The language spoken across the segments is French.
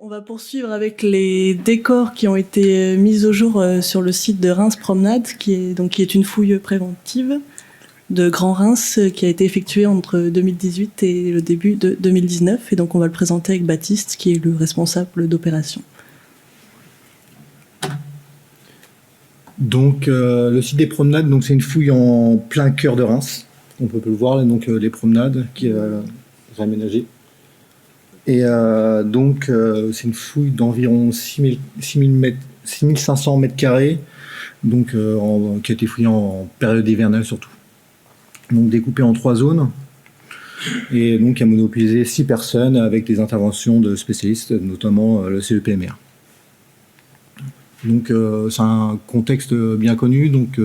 On va poursuivre avec les décors qui ont été mis au jour sur le site de Reims Promenade, qui est une fouille préventive de Grand Reims qui a été effectuée entre 2018 et le début de 2019. Et donc on va le présenter avec Baptiste, qui est le responsable d'opération. Donc le site des promenades, donc c'est une fouille en plein cœur de Reims. On peut le voir, donc les promenades qui est réaménagée. Et c'est une fouille d'environ 6500 mètres carrés, donc qui a été fouillée en période hivernale surtout. Donc découpée en 3 zones, et donc qui a monopolisé 6 personnes avec des interventions de spécialistes, notamment le CEPMR. Donc c'est un contexte bien connu, donc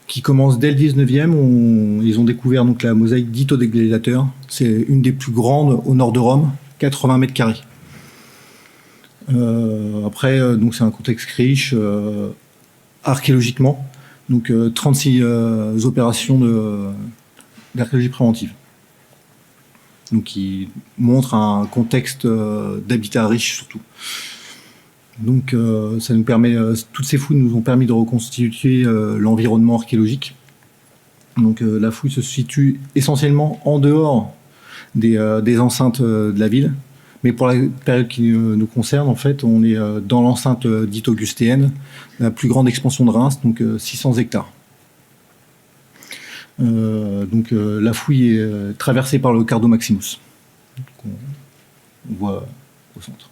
qui commence dès le 19e. Ils ont découvert donc la mosaïque d'Ito des Gladiateurs. C'est une des plus grandes au nord de Rome, 80 mètres carrés. Après, donc c'est un contexte riche archéologiquement. Donc 36 opérations d'archéologie préventive. Donc qui montre un contexte d'habitat riche surtout. Donc ça nous permet, toutes ces fouilles nous ont permis de reconstituer l'environnement archéologique. Donc la fouille se situe essentiellement en dehors des enceintes de la ville, mais pour la période qui nous concerne, en fait, on est dans l'enceinte dite augustéenne, la plus grande expansion de Reims, donc 600 hectares. La fouille est traversée par le Cardo Maximus, qu'on voit au centre.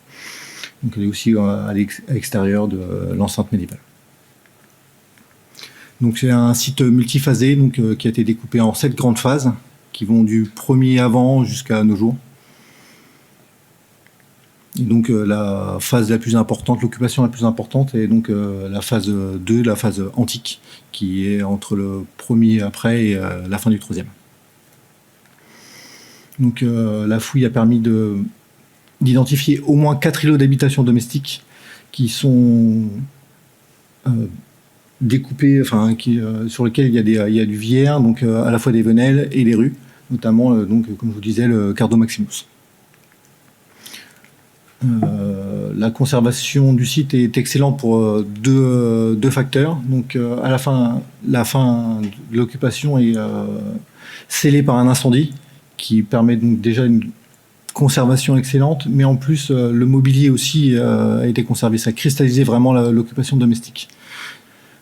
Donc elle est aussi à l'extérieur de l'enceinte médiévale. Donc c'est un site multiphasé, donc qui a été découpé en 7 grandes phases qui vont du premier avant jusqu'à nos jours. Et donc la phase la plus importante, l'occupation la plus importante est donc la phase 2, la phase antique, qui est entre le premier après et la fin du troisième. Donc la fouille a permis d'identifier au moins 4 îlots d'habitation domestique qui sont découpés, sur lesquels il y a du vierre, donc à la fois des venelles et des rues, notamment, comme je vous disais, le Cardo Maximus. La conservation du site est excellente pour deux facteurs. Donc, à la fin de l'occupation est scellée par un incendie qui permet donc déjà une conservation excellente, mais en plus le mobilier aussi a été conservé. Ça a cristallisé vraiment l'occupation domestique.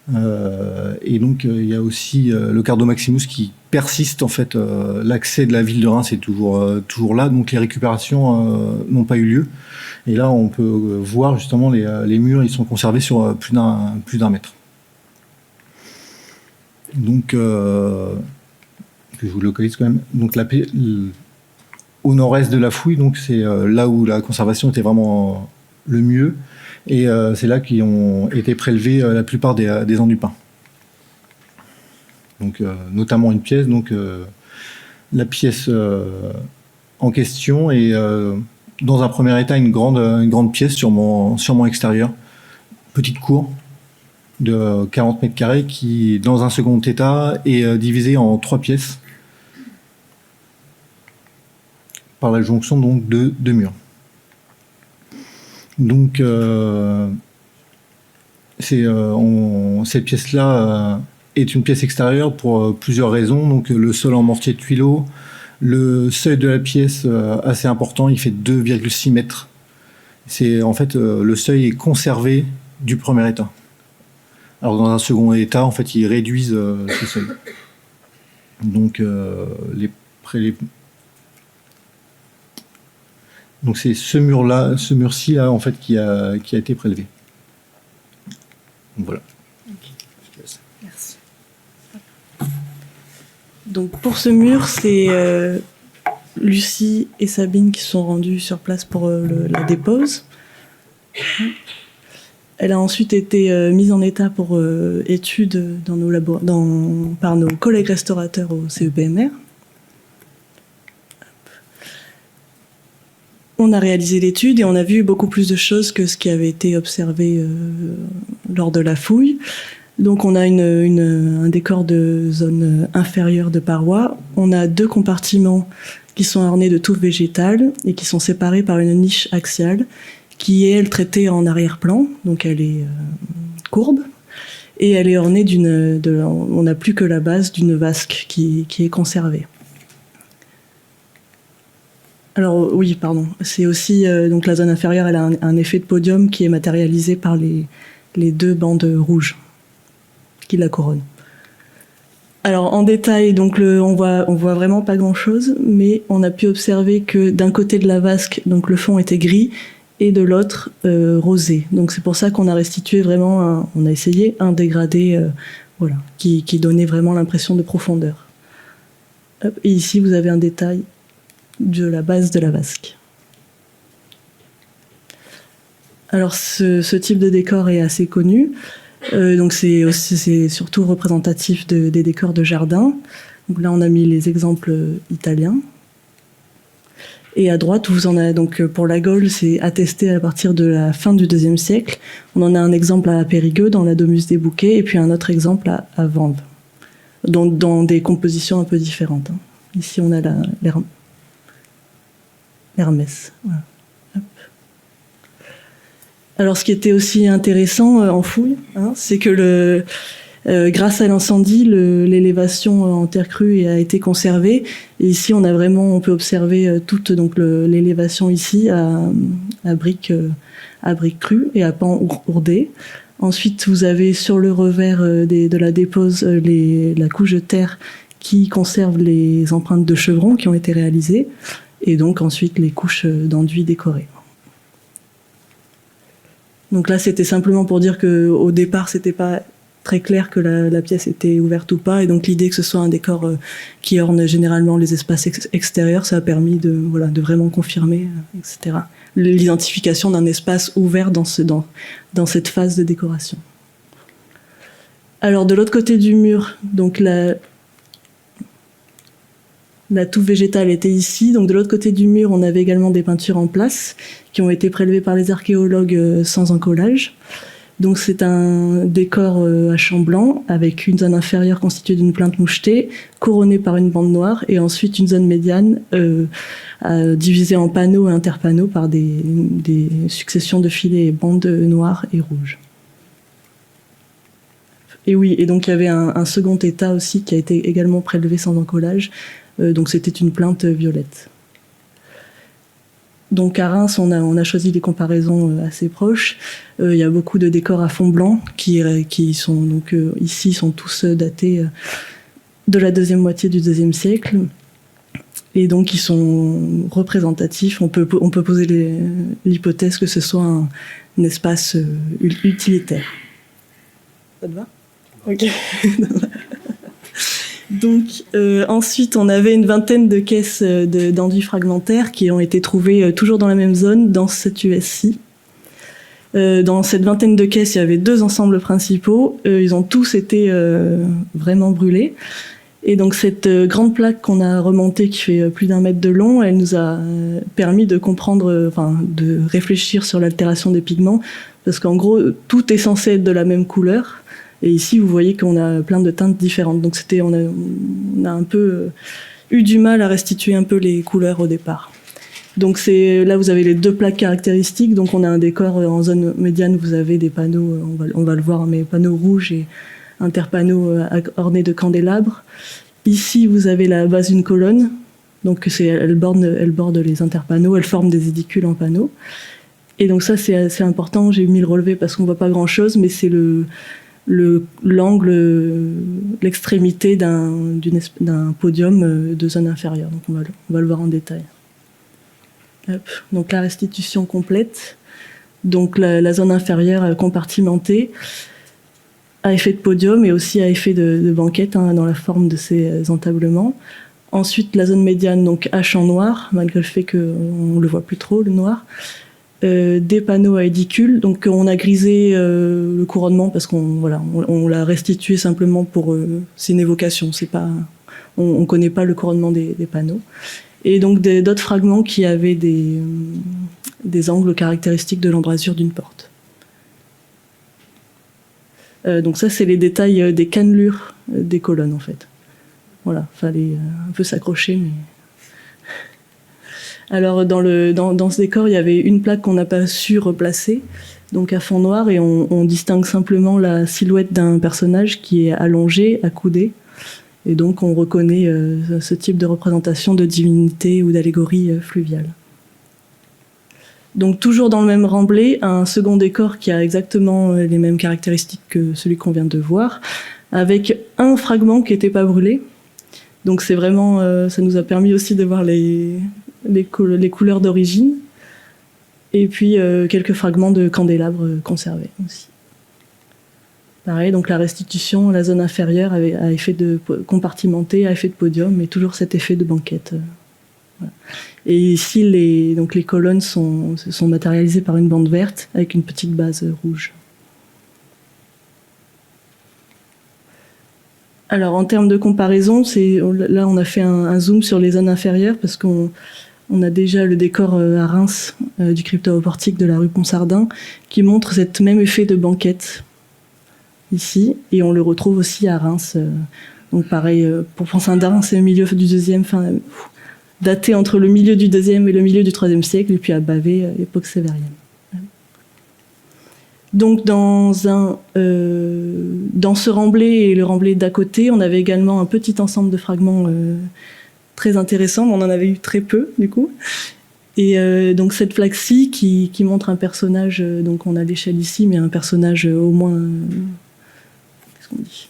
Et donc il y a aussi le Cardo Maximus qui persiste en fait. L'accès de la ville de Reims est toujours là, donc les récupérations n'ont pas eu lieu. Et là on peut voir justement les murs, ils sont conservés sur plus d'un mètre. Donc que je vous localise quand même. Donc au nord-est de la fouille, donc c'est là où la conservation était vraiment le mieux, et c'est là qu'ont été prélevés la plupart des ans du pain. Donc notamment une pièce, donc la pièce en question est dans un premier état une grande pièce sûrement extérieure, petite cour de 40 mètres carrés qui, dans un second état, est divisée en 3 pièces par la jonction donc de 2 murs. Donc cette pièce-là est une pièce extérieure pour plusieurs raisons. Donc le sol en mortier de tuileaux, le seuil de la pièce assez important, il fait 2,6 mètres. C'est en fait le seuil est conservé du premier état. Alors dans un second état, en fait, ils réduisent ce seuil. Donc donc c'est ce mur-ci là en fait qui a été prélevé. Donc voilà. Okay. Merci. Donc pour ce mur, c'est Lucie et Sabine qui sont rendues sur place pour la dépose. Elle a ensuite été mise en état pour étude par nos collègues restaurateurs au CEPMR. On a réalisé l'étude et on a vu beaucoup plus de choses que ce qui avait été observé lors de la fouille. Donc on a un décor de zone inférieure de parois. On a 2 compartiments qui sont ornées de touffes végétales et qui sont séparées par une niche axiale qui est, elle, traitée en arrière-plan, donc elle est courbe, et elle est ornée on n'a plus que la base d'une vasque qui est conservée. Alors oui, pardon, c'est aussi, donc la zone inférieure, elle a un effet de podium qui est matérialisé par les deux bandes rouges qui la couronnent. Alors en détail, donc on voit vraiment pas grand-chose, mais on a pu observer que d'un côté de la vasque, donc le fond était gris, et de l'autre rosé. Donc c'est pour ça qu'on a restitué vraiment, on a essayé un dégradé, voilà, qui donnait vraiment l'impression de profondeur. Hop, et ici vous avez un détail de la base de la vasque. Alors ce type de décor est assez connu. Donc c'est surtout représentatif des décors de jardin. Donc là on a mis les exemples italiens. Et à droite, vous en avez donc pour la Gaule, c'est attesté à partir de la fin du IIe siècle. On en a un exemple à Périgueux, dans la Domus des Bouquets, et puis un autre exemple à Vanves, dans des compositions un peu différentes. Ici, on a l'Hermès. Voilà. Alors, ce qui était aussi intéressant en fouille, c'est que grâce à l'incendie, l'élévation en terre crue a été conservée. Et ici, on peut observer toute l'élévation ici à briques crues et à pans ourdés. Ensuite, vous avez sur le revers de la dépose la couche de terre qui conserve les empreintes de chevrons qui ont été réalisées, et donc ensuite les couches d'enduit décorées. Donc là, c'était simplement pour dire qu'au départ, c'était pas très clair que la pièce était ouverte ou pas, et donc l'idée que ce soit un décor qui orne généralement les espaces extérieurs, ça a permis de vraiment confirmer, etc., l'identification d'un espace ouvert dans cette phase de décoration. Alors de l'autre côté du mur, donc la touffe végétale était ici. Donc de l'autre côté du mur, on avait également des peintures en place qui ont été prélevées par les archéologues sans encollage. Donc c'est un décor à champ blanc avec une zone inférieure constituée d'une plinthe mouchetée couronnée par une bande noire, et ensuite une zone médiane divisée en panneaux et interpanneaux par des successions de filets et bandes noires et rouges. Et oui, et donc il y avait un second état aussi qui a été également prélevé sans encollage. Donc c'était une plinthe violette. Donc à Reims, on a choisi des comparaisons assez proches. Il y a beaucoup de décors à fond blanc qui sont donc ici sont tous datés de la deuxième moitié du IIe siècle, et donc ils sont représentatifs. On peut poser l'hypothèse que ce soit un espace utilitaire. Ça te va ? Ok. Donc ensuite, on avait une vingtaine de caisses d'enduits fragmentaires qui ont été trouvées toujours dans la même zone, dans cette USI. Dans cette vingtaine de caisses, il y avait 2 ensembles principaux. Ils ont tous été vraiment brûlés. Et donc cette grande plaque qu'on a remontée, qui fait plus d'1 mètre de long, elle nous a permis de comprendre, de réfléchir sur l'altération des pigments, parce qu'en gros, tout est censé être de la même couleur. Et ici, vous voyez qu'on a plein de teintes différentes. Donc on a un peu eu du mal à restituer un peu les couleurs au départ. Donc là, vous avez les 2 plaques caractéristiques. Donc on a un décor en zone médiane, vous avez des panneaux, on va le voir, mais panneaux rouges et interpanneaux ornés de candélabres. Ici, vous avez la base d'une colonne. Donc elle borde les interpanneaux, elle forme des édicules en panneaux. Et donc ça, c'est assez important. J'ai mis le relevé parce qu'on voit pas grand-chose, mais c'est l'angle, l'extrémité d'un podium de zone inférieure. Donc on va le voir en détail. Hop. Donc la restitution complète. Donc la zone inférieure compartimentée à effet de podium et aussi à effet de banquette, dans la forme de ces entablements. Ensuite la zone médiane, donc à champ noir, malgré le fait qu'on ne le voit plus trop, le noir. Des panneaux à édicules. Donc on a grisé le couronnement parce on l'a restitué simplement pour c'est une évocation, c'est pas, on connaît pas le couronnement des panneaux. Et donc d'autres fragments qui avaient des angles caractéristiques de l'embrasure d'une porte. Donc ça, c'est les détails des cannelures des colonnes en fait. Voilà, fallait un peu s'accrocher, mais Alors dans ce décor, il y avait une plaque qu'on n'a pas su replacer, donc à fond noir, et on distingue simplement la silhouette d'un personnage qui est allongé, accoudé, et donc on reconnaît ce type de représentation de divinité ou d'allégorie fluviale. Donc toujours dans le même remblai, un second décor qui a exactement les mêmes caractéristiques que celui qu'on vient de voir, avec un fragment qui n'était pas brûlé. Donc c'est vraiment, ça nous a permis aussi de voir les couleurs d'origine, et puis quelques fragments de candélabres conservés aussi. Pareil, donc la restitution, la zone inférieure à effet de compartimenté, à effet de podium, et toujours cet effet de banquette. Voilà. Et ici, les colonnes sont matérialisées par une bande verte avec une petite base rouge. Alors, en termes de comparaison, là, on a fait un zoom sur les zones inférieures parce qu'on a déjà le décor à Reims du crypto-portique de la rue Ponsardin qui montre cet même effet de banquette ici, et on le retrouve aussi à Reims. Donc pareil, pour Ponsardin, c'est le milieu du deuxième, daté entre le milieu du deuxième et le milieu du IIIe siècle, et puis à Bavé, époque sévérienne. Donc dans ce remblai et le remblai d'à côté, on avait également un petit ensemble de fragments très intéressants, mais on en avait eu très peu du coup. Et donc cette plaque-ci qui montre un personnage, donc on a l'échelle ici, mais un personnage au moins, qu'est-ce qu'on dit,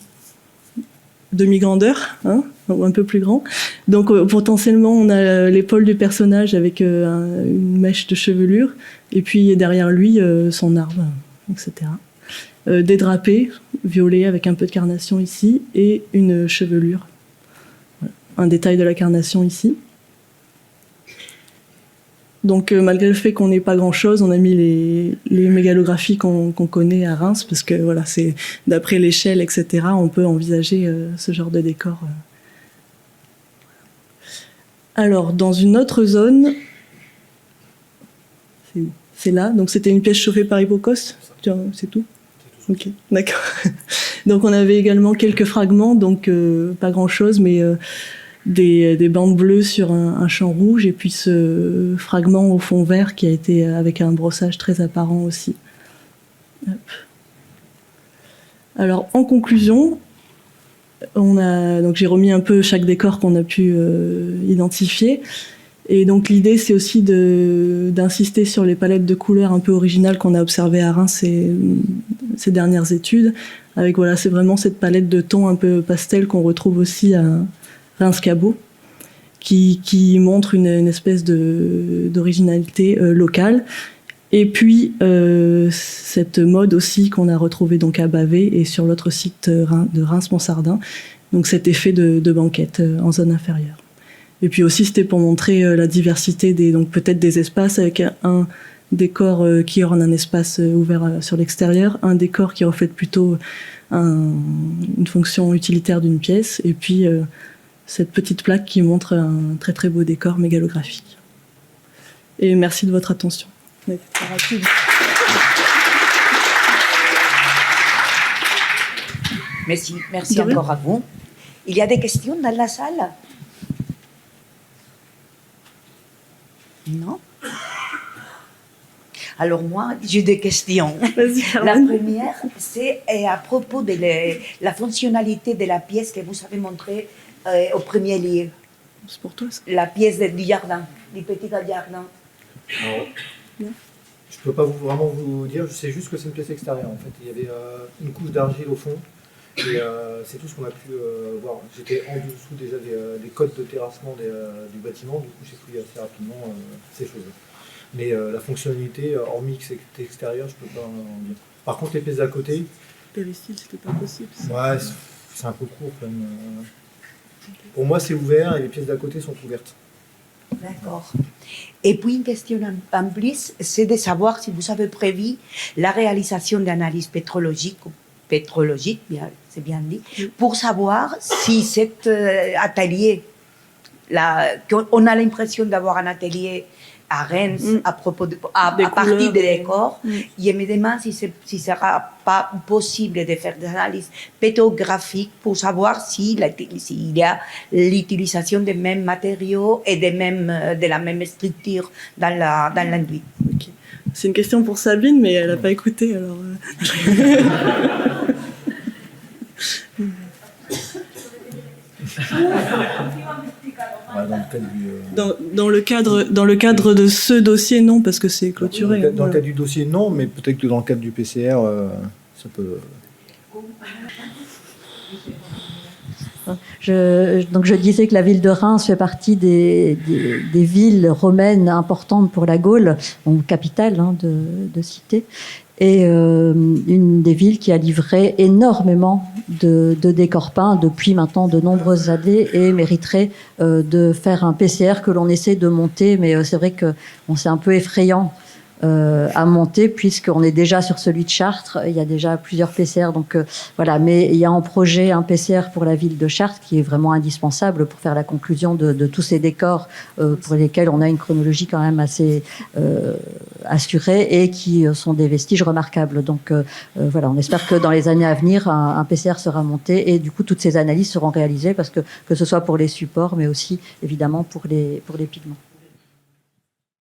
demi-grandeur, hein, ou un peu plus grand. Donc potentiellement on a l'épaule du personnage avec une mèche de chevelure, et puis derrière lui son arme, etc. Des drapés violets avec un peu de carnation ici, et une chevelure. Voilà. Un détail de la carnation ici. Donc malgré le fait qu'on n'ait pas grand-chose, on a mis les mégalographies qu'on connaît à Reims, parce que voilà, c'est d'après l'échelle, etc., on peut envisager ce genre de décor. Alors, dans une autre zone, c'est là, donc c'était une pièce chauffée par Hippocos, c'est tout ? Ok, d'accord. Donc on avait également quelques fragments, donc pas grand-chose, mais des bandes bleues sur un champ rouge, et puis ce fragment au fond vert qui a été avec un brossage très apparent aussi. Hop. Alors en conclusion, donc j'ai remis un peu chaque décor qu'on a pu identifier, et donc l'idée c'est aussi d'insister sur les palettes de couleurs un peu originales qu'on a observées à Reims ces dernières études, avec voilà, c'est vraiment cette palette de tons un peu pastel qu'on retrouve aussi à Reims-Cabot, qui montre une espèce d'originalité locale. Et puis cette mode aussi qu'on a retrouvée donc à Bavé et sur l'autre site de Reims-Ponsardin, donc cet effet de banquette en zone inférieure. Et puis aussi c'était pour montrer la diversité donc peut-être des espaces, avec un décor qui orne un espace ouvert sur l'extérieur, un décor qui reflète plutôt une fonction utilitaire d'une pièce, et puis cette petite plaque qui montre un très très beau décor mégalographique. Et merci de votre attention. Merci encore à vous. Il y a des questions dans la salle? Non? Alors moi, j'ai des questions. La première, c'est à propos de la fonctionnalité de la pièce que vous avez montrée au premier lieu. C'est pour toi, ça. La pièce du jardin, du petit jardin. Alors, je ne peux pas vraiment vous dire, je sais juste que c'est une pièce extérieure en fait. Il y avait une couche d'argile au fond, et c'est tout ce qu'on a pu voir. J'étais en dessous déjà des codes de terrassement du bâtiment, du coup j'ai fouillé assez rapidement ces choses. Mais la fonctionnalité, hormis que c'est extérieur, je ne peux pas en dire. Par contre, les pièces d'à côté... Péristyle, c'était pas possible. Ouais, c'est un peu court quand même. Pour moi, c'est ouvert et les pièces d'à côté sont ouvertes. D'accord. Et puis une question en plus, c'est de savoir si vous avez prévu la réalisation d'analyses pétrologiques, c'est bien dit, pour savoir si cet atelier, on a l'impression d'avoir un atelier à Reims à propos Des à partir couleurs. des décors. Je me demande si sera pas possible de faire des analyses pétographiques pour savoir s'il y a l'utilisation des mêmes matériaux et de la même structure dans l'enduit. Ok. C'est une question pour Sabine, mais elle n'a pas écouté. Alors, dans le cadre de ce dossier, non, parce que c'est clôturé. Dans le cadre du dossier, non, mais peut-être que dans le cadre du PCR, ça peut... Donc je disais que la ville de Reims fait partie des villes romaines importantes pour la Gaule, donc capitale de cité, et une des villes qui a livré énormément de décors peints depuis maintenant de nombreuses années et mériterait de faire un PCR que l'on essaie de monter, mais c'est vrai que c'est un peu effrayant à monter puisqu'on est déjà sur celui de Chartres. Il y a déjà plusieurs PCR, donc voilà. Mais il y a en projet un PCR pour la ville de Chartres qui est vraiment indispensable pour faire la conclusion de tous ces décors pour lesquels on a une chronologie quand même assez assurée et qui sont des vestiges remarquables. Donc voilà, on espère que dans les années à venir, un PCR sera monté et du coup toutes ces analyses seront réalisées parce que ce soit pour les supports mais aussi évidemment pour les pigments.